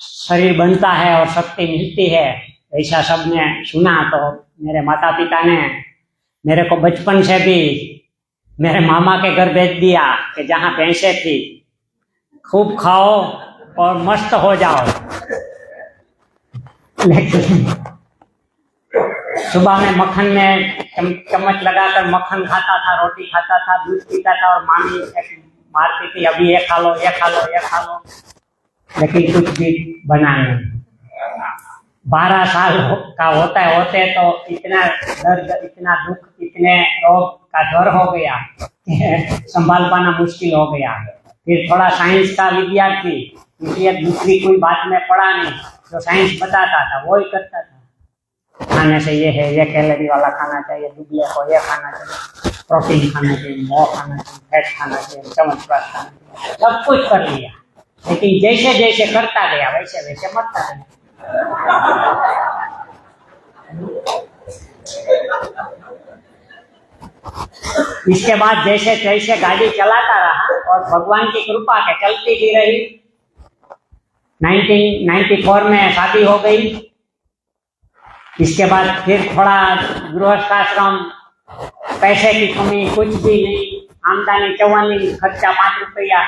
शरीर बनता है और शक्ति मिलती है, ऐसा सबने सुना। तो मेरे माता पिता ने मेरे को बचपन से भी मेरे मामा के घर भेज दिया कि जहाँ भैंसे थी खूब खाओ और मस्त हो जाओ। लेकिन सुबह में मक्खन में चम्मच लगाकर मक्खन खाता था, रोटी खाता था, दूध पीता था, और मामी मारती थी अभी ये खा लो, ये खा लो, ये खा लो, लेकिन कुछ भी बना नहीं। 12 साल का होते तो इतना दर्द, इतना दुख, इतने रोग का डर हो गया, संभाल पाना मुश्किल हो गया। फिर थोड़ा साइंस का विद्यार्थी, इसलिए दूसरी कोई बात में पढ़ा नहीं, जो साइंस बताता था वो ही करता था। खाने से ये है, ये कैलोरी वाला खाना चाहिए, दुबले को ये खाना चाहिए, प्रोटीन खाना चाहिए, वो खाना चाहिए, फैट खाना चाहिए, चमचवास खाना चाहिए, सब कुछ कर लिया। लेकिन जैसे जैसे करता गया वैसे वैसे मरता गया। इसके बाद जैसे तैसे गाड़ी चलाता रहा और भगवान की कृपा के चलती भी रही। 1994 में शादी हो गई। इसके बाद फिर थोड़ा गृहस्थाश्रम पैसे की कमी कुछ भी नहीं, आमदनी 44, खर्चा 5 रुपया,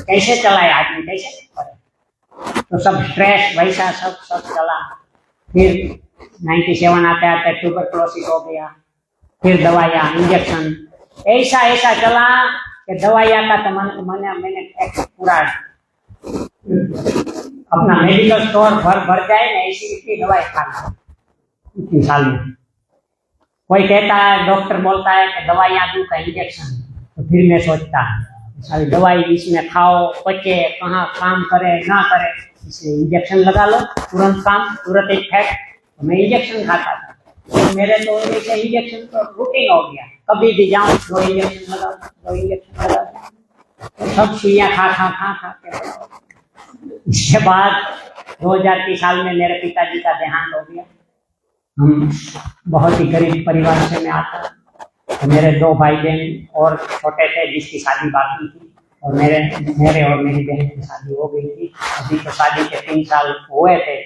कैसे चलाए आदमी, कैसे करे? तो सब स्ट्रेस वैसा सब चला। फिर 97 आते आते ट्यूबरक्लोसिस हो गया, फिर दवाइयाँ, इंजेक्शन, ऐसा चला कि दवाइयाँ का तो मैंने एक पूरा अपना मेडिकल स्टोर भर जाए ना, ऐसी इतनी दवाई खाना इतनी साल में। कोई कहता है, डॉक्टर बोलता है कि दवाइयाँ दूं का इंजेक्शन, तो फिर मैं सोचता सारी दवाई इसमें खाओ, पचे, कहाँ काम करे ना करे, इसलिए इंजेक्शन लगा लो, तुरंत काम, तुरंत इफेक्ट। तो मैं इंजेक्शन खाता था। तो मेरे तो ऐसे इंजेक्शन तो रूटीन हो गया, कभी भी जाऊँ 2 इंजेक्शन लगा, 2 इंजेक्शन लगा, तो सब सुइयाँ खा के। इसके बाद 2000 की साल में मेरे पिताजी का देहांत हो गया। हम बहुत ही गरीब परिवार से मैं आता, तो मेरे 2 भाई बहन और छोटे थे जिसकी शादी बाकी थी, और मेरे और मेरी बहन की शादी हो गई थी। अभी तो शादी के 3 साल हुए थे,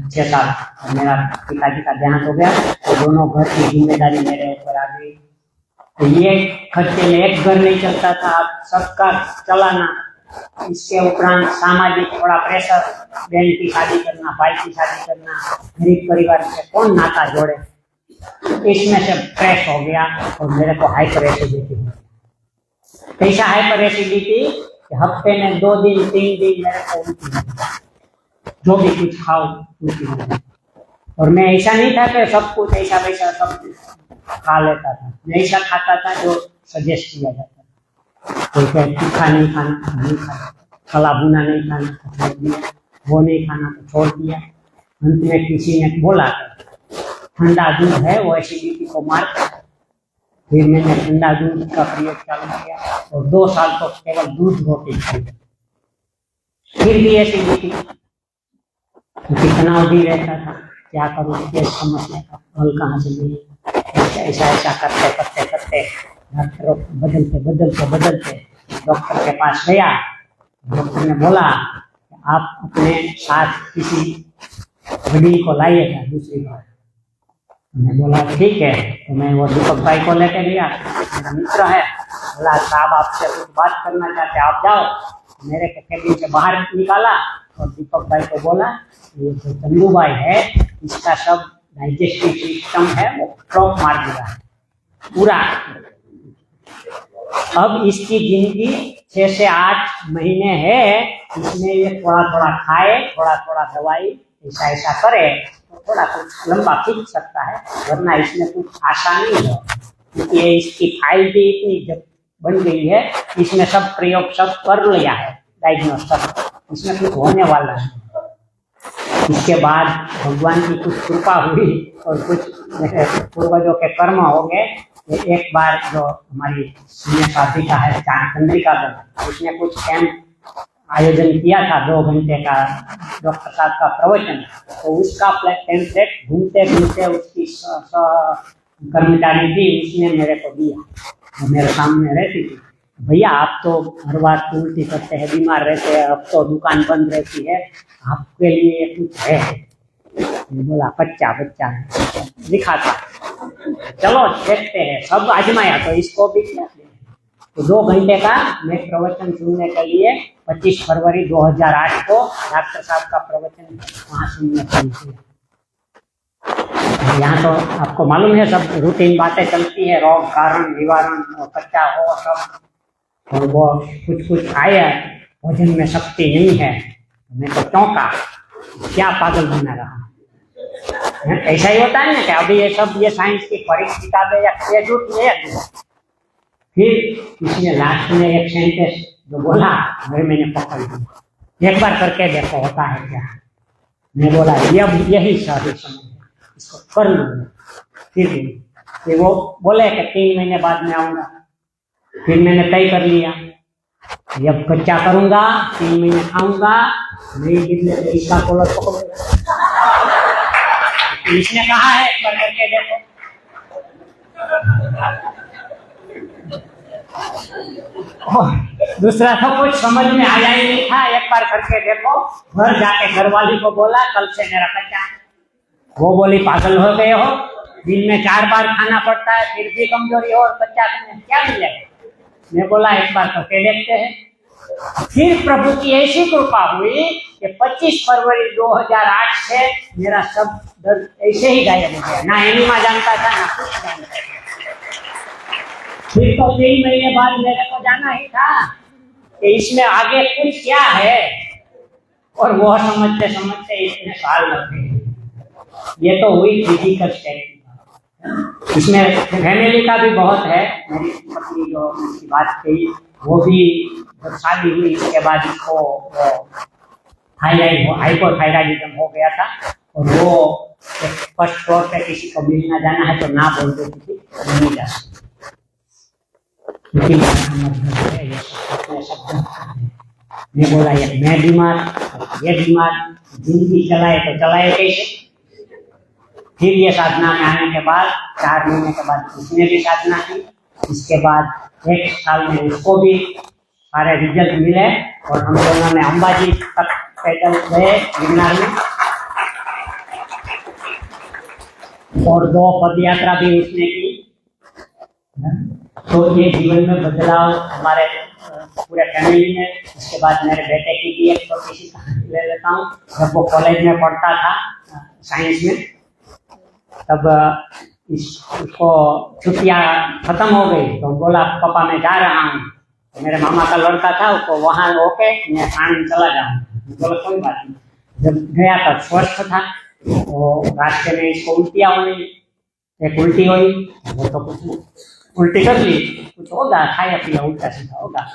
6 साल, और मेरा पिताजी का देहांत हो गया। तो दोनों घर की जिम्मेदारी मेरे ऊपर आ गई। तो ये खर्चे में एक घर नहीं चलता था, सबका चलाना, इसके उपरांत सामाजिक थोड़ा प्रेशर, बहन की शादी करना, भाई की शादी करना, गरीब परिवार से कौन नाता जोड़े, इसमें से क्रैश हो गया और मेरे को हाइपर एसिडिटी हो गया। कैसा हाइपर एसिडिटी कि हफ्ते में 2 दिन 3 दिन मेरे को उल्टी हो गई, जो भी कुछ खाओ उल्टी हो गई। और मैं ऐसा नहीं था कि सब कुछ ऐसा वैसा सब खा लेता था, मैं ऐसा खाता था जो सजेस्ट किया जाता था। कोई कहे तीखा नहीं खाना, नहीं खाना, तला भुना नहीं खाना, छोड़ दिया, वो नहीं खाना तो छोड़ दिया। अंत में किसी ने बोला ठंडा दूध है वो एसिडिटी को मारता है। फिर मैंने ठंडा दूध का प्रयोग चालू किया और 2 साल तो केवल दूध रोटी खाई, फिर भी एसिडिटी, तनाव भी रहता था। क्या करूँ, केस समझने का हल कहाँ से मिले? ऐसा करते डॉक्टर बदलते डॉक्टर के पास गया। डॉक्टर ने बोला आप अपने साथ किसी वडील को लाइएगा दूसरी बार। मैं बोला ठीक है। तो मैं वो दीपक भाई को लेकर गया, मेरा मित्र है। बोला साहब आपसे कुछ बात करना चाहते, आप जाओ। मेरे को कैबिन से बाहर निकाला और दीपक भाई को बोला ये जो चंदू भाई है, इसका सब डाइजेस्टिव सिस्टम है वो ड्रॉप मार दिया है पूरा। अब इसकी जिंदगी 6 से 8 महीने है, इसमें ये थोड़ा थोड़ा खाए, थोड़ा थोड़ा दवाई ऐसा करे तो थोड़ा कुछ लंबा खींच सकता है, वरना इसमें कुछ आशा नहीं है। क्योंकि ये इसकी फाइल भी इतनी बन गई है, इसमें सब प्रयोग सब कर लिया है, डायग्नोस सब, इसमें कुछ होने वाला है। इसके बाद भगवान की कुछ कृपा हुई और कुछ पूर्वजों के कर्म हो गए। एक बार जो हमारी सीनियर साधिका है चंद्रिका, उसने कुछ कैंप आयोजन किया था 2 घंटे का डॉक्टर साहब का प्रवचन। तो उसका टेम्पलेट घूमते घूमते उसकी कर्मचारी थी, उसने मेरे को दिया, वो मेरे सामने रहती थी। भैया आप तो हर बार उल्टी करते हैं, बीमार रहते हैं, अब तो दुकान बंद रहती है, आपके लिए कुछ है? बोला बच्चा दिखा था, चलो देखते हैं। सब आजमाया तो इसको भी किया। तो 2 घंटे का मैं प्रवचन सुनने के लिए 25 फरवरी 2008 को डॉक्टर साहब का प्रवचन वहाँ सुनने के लिए। यहाँ तो आपको मालूम है सब रूटीन बातें चलती है, रोग कारण निवारण और कच्चा हो सब, और वो कुछ आया, भोजन में शक्ति नहीं है। मैं तो चौंका, क्या पागल बना रहा। ऐसा ही होता है ना कि अभी ये साइंस की परीक्षा किताबें या झूठ है। फिर इसने लास्ट में एक सेंटेंस जो बोला वही मैंने पकड़ लिया, एक बार करके देखो होता है क्या। मैं बोला यही सही समय है, इसको कर लूँगा। फिर वो बोले कि 3 महीने बाद में आऊँगा। फिर मैंने तय कर लिया, जब कच्चा करूँगा 3 महीने खाऊँगा, नहीं गिरने तो इसका कॉलर पकड़ूंगा। इसने कहा है करके देखो। दूसरा तो कुछ समझ में आया ही नहीं था, एक बार करके देखो। घर जाके घरवाली को बोला कल से मेरा कच्चा। वो बोली पागल हो गए हो, दिन में 4 बार खाना पड़ता है, फिर भी कमजोरी हो और 50 में क्या मिलेगा? मैं बोला एक बार करके देखते हैं। फिर प्रभु की ऐसी कृपा हुई कि 25 फरवरी 2008 से मेरा सब दर्द ऐसे ही गायब हो गया। ना एनीमा जानता था, ना कुछ जानता था। फिर तो 3 महीने बाद मेरे को जाना ही था कि इसमें आगे कुछ क्या है, और वो समझते समझते इतने साल लग गए। ये तो हुई फिजिकल स्टेट। इसमें फैमिली का भी बहुत है। मेरी पत्नी जो उसकी बात कही, वो भी जब शादी हुई इसके बाद इसको थायराइड, हाइपोथायराइडिज्म हो गया था, और वो फर्स्ट फ्लोर पे किसी को मिलना जाना है तो ना बोल देती थी, नहीं जा सकती। मैं बोला ये मैं बीमार, ये बीमार, जिंदगी चलाए तो चलाए कैसे? फिर ये साधना में आने के बाद 4 महीने के बाद उसने भी साधना की। इसके बाद 1 साल में उसको भी सारे रिजल्ट मिले, और हम दोनों ने अंबाजी तक पैदल गए गिरनार में, और 2 पद यात्रा भी उसने की। तो ये जीवन में बदलाव हमारे पूरे फैमिली में। इसके बाद मेरे बेटे की भी एक छोटी सी कहानी ले लेता हूँ। जब वो कॉलेज में पढ़ता था साइंस में, तब उसको छुट्टियाँ खत्म हो गई तो बोला पापा मैं जा रहा हूँ। तो मेरे मामा का लड़का था, उसको वहाँ होके मैं आनंद चला जाऊँ। बोला कोई बात नहीं। जब गया तो स्वस्थ था, तो रास्ते में इसको उल्टियाँ होनी, एक उल्टी हुई, वो तो कुछ उल्टी कर ली, कुछ होगा खाया पिया उल्टा सीधा होगा।